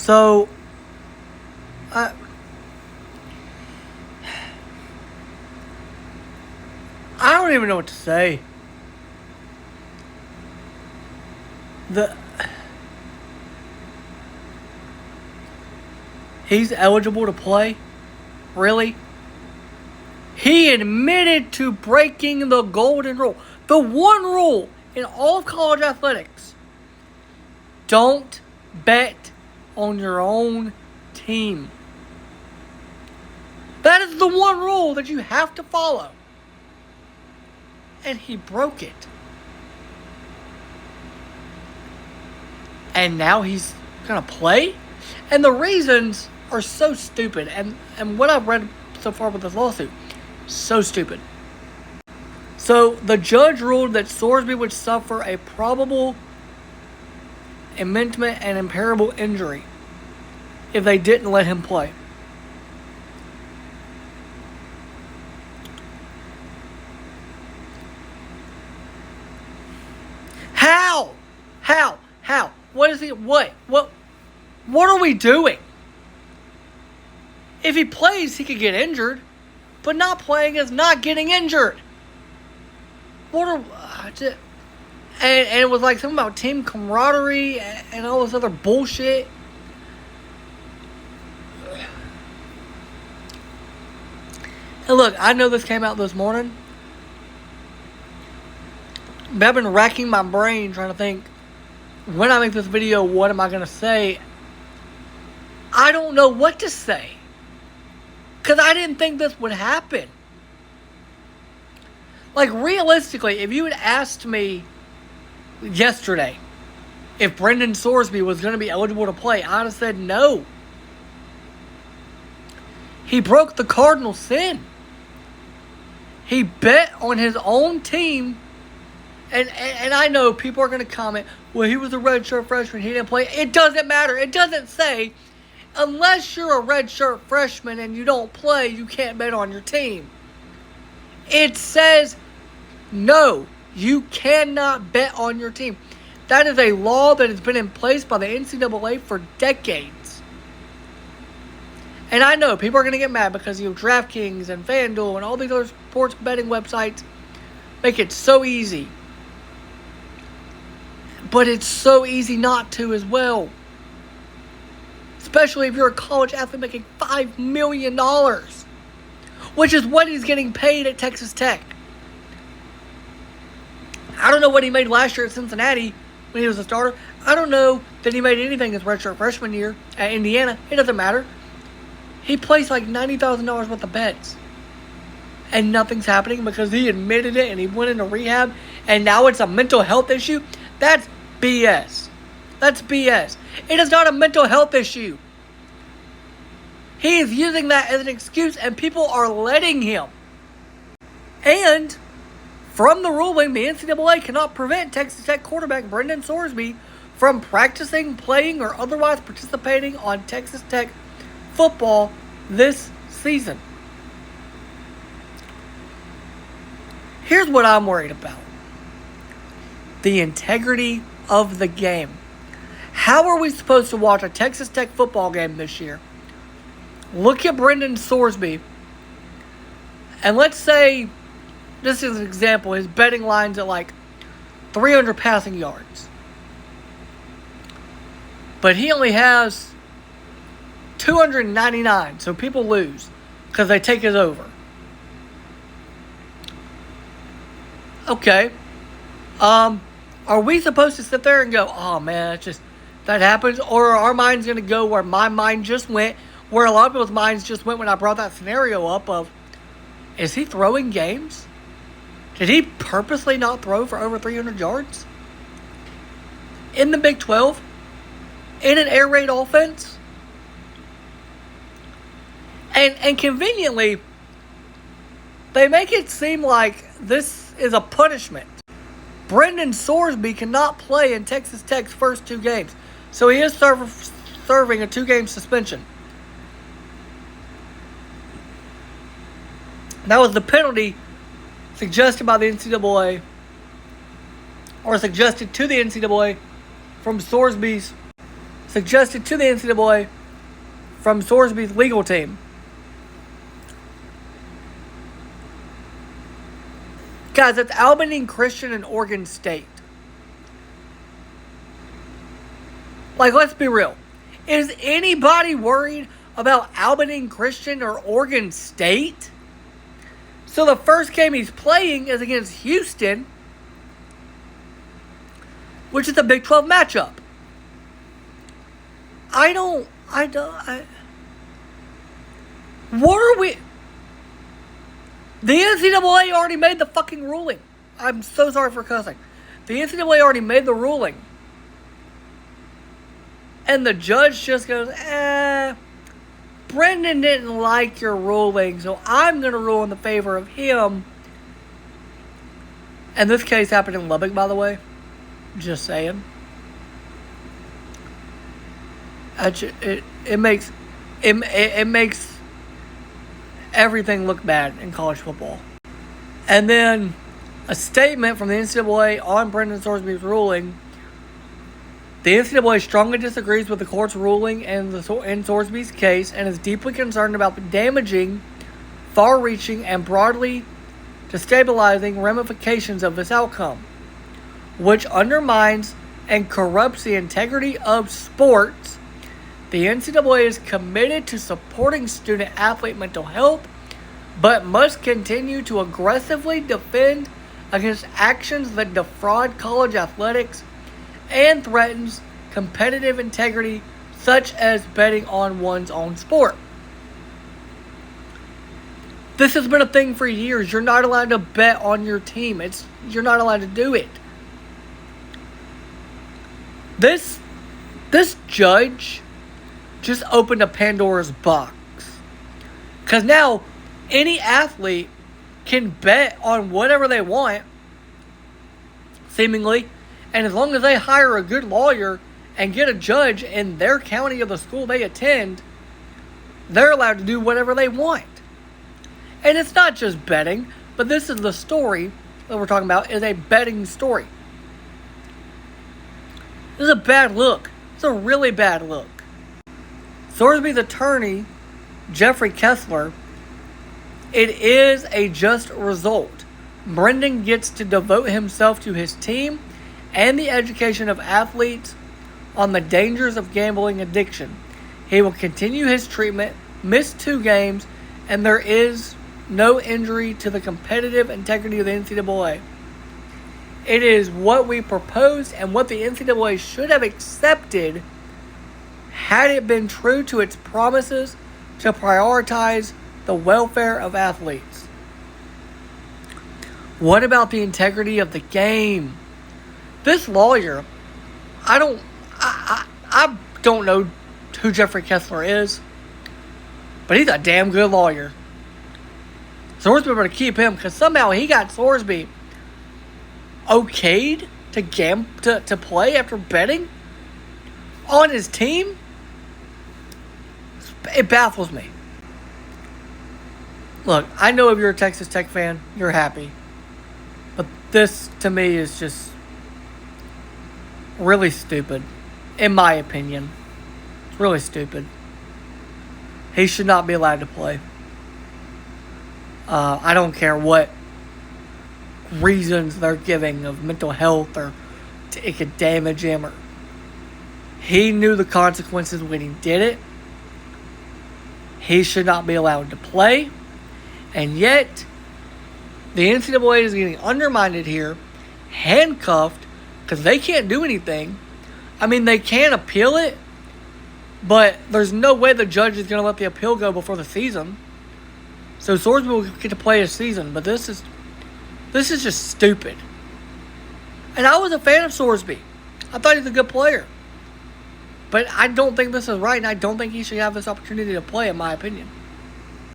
So, I don't even know what to say. He's eligible to play? Really? He admitted to breaking the golden rule. The one rule in all of college athletics. Don't bet on your own team. That is the one rule that you have to follow. And he broke it. And now he's going to play? And the reasons are so stupid. And what I've read so far with this lawsuit, so stupid. So the judge ruled that Sorsby would suffer a probable immediate and irreparable injury if they didn't let him play. How? What is he? What are we doing? If he plays, he could get injured, but not playing is not getting injured. And it was like something about team camaraderie and all this other bullshit. And look, I know this came out this morning, but I've been racking my brain trying to think, when I make this video, what am I going to say? I don't know what to say. Because I didn't think this would happen. Like, realistically, if you had asked me yesterday if Brendan Sorsby was going to be eligible to play, I'd have said no. He broke the cardinal sin. He bet on his own team. And I know people are going to comment, well, he was a redshirt freshman, he didn't play. It doesn't matter. It doesn't say, unless you're a redshirt freshman and you don't play, you can't bet on your team. It says, no, you cannot bet on your team. That is a law that has been in place by the NCAA for decades. And I know people are going to get mad because DraftKings and FanDuel and all these other sports betting websites make it so easy. But it's so easy not to as well. Especially if you're a college athlete making $5 million. Which is what he's getting paid at Texas Tech. I don't know what he made last year at Cincinnati when he was a starter. I don't know that he made anything his redshirt freshman year at Indiana. It doesn't matter. He placed like $90,000 worth of bets. And nothing's happening because he admitted it and he went into rehab. And now it's a mental health issue. That's BS. That's BS. It is not a mental health issue. He is using that as an excuse and people are letting him. And from the ruling, the NCAA cannot prevent Texas Tech quarterback Brendan Sorsby from practicing, playing, or otherwise participating on Texas Tech football this season. Here's what I'm worried about. The integrity of the game. How are we supposed to watch a Texas Tech football game this year? Look at Brendan Sorsby. And let's say, this is an example, his betting line's at like 300 passing yards. But he only has 299, so people lose because they take his over. Okay. Are we supposed to sit there and go, oh man, it's just, that happens? Or are our minds going to go where my mind just went, where a lot of people's minds just went when I brought that scenario up of, is he throwing games? Did he purposely not throw for over 300 yards? In the Big 12? In an air raid offense? And conveniently, they make it seem like this is a punishment. Brendan Sorsby cannot play in Texas Tech's first 2 games. So he is serving a 2-game suspension. That was the penalty suggested by the NCAA, or suggested to the NCAA from Sorsby's suggested to the NCAA from Sorsby's legal team. Guys, it's Albany Christian and Oregon State. Like, let's be real. Is anybody worried about Albany Christian or Oregon State? So the first game he's playing is against Houston, which is a Big 12 matchup. What are we... The NCAA already made the fucking ruling. I'm so sorry for cussing. The NCAA already made the ruling. And the judge just goes, Brendan didn't like your ruling, so I'm going to rule in the favor of him. And this case happened in Lubbock, by the way. Just saying. It makes everything look bad in college football. And then a statement from the NCAA on Brendan Sorsby's ruling. The NCAA strongly disagrees with the court's ruling in Sorsby's case and is deeply concerned about the damaging, far-reaching, and broadly destabilizing ramifications of this outcome, which undermines and corrupts the integrity of sports. The NCAA is committed to supporting student-athlete mental health, but must continue to aggressively defend against actions that defraud college athletics and threatens competitive integrity, such as betting on one's own sport. This has been a thing for years. You're not allowed to bet on your team. You're not allowed to do it. This judge just opened a Pandora's box. Because now, any athlete can bet on whatever they want, seemingly, and as long as they hire a good lawyer and get a judge in their county of the school they attend, they're allowed to do whatever they want. And it's not just betting, but this is the story that we're talking about, is a betting story. This is a bad look. It's a really bad look. Sorsby's attorney, Jeffrey Kessler, it is a just result. Brendan gets to devote himself to his team and the education of athletes on the dangers of gambling addiction. He will continue his treatment, miss 2 games, and there is no injury to the competitive integrity of the NCAA. It is what we proposed and what the NCAA should have accepted had it been true to its promises to prioritize the welfare of athletes. What about the integrity of the game? This lawyer, I don't know who Jeffrey Kessler is, but he's a damn good lawyer. Sorsby better keep him, because somehow he got Sorsby okayed to play after betting on his team. It baffles me. Look, I know if you're a Texas Tech fan, you're happy. But this, to me, is just really stupid, in my opinion. It's really stupid. He should not be allowed to play. I don't care what reasons they're giving of mental health or it could damage him. Or he knew the consequences when he did it. He should not be allowed to play. And yet, the NCAA is getting undermined here, handcuffed, because they can't do anything. I mean, they can appeal it, but there's no way the judge is going to let the appeal go before the season. So Sorsby will get to play his season, but this is just stupid. And I was a fan of Sorsby. I thought he was a good player. But I don't think this is right, and I don't think he should have this opportunity to play, in my opinion.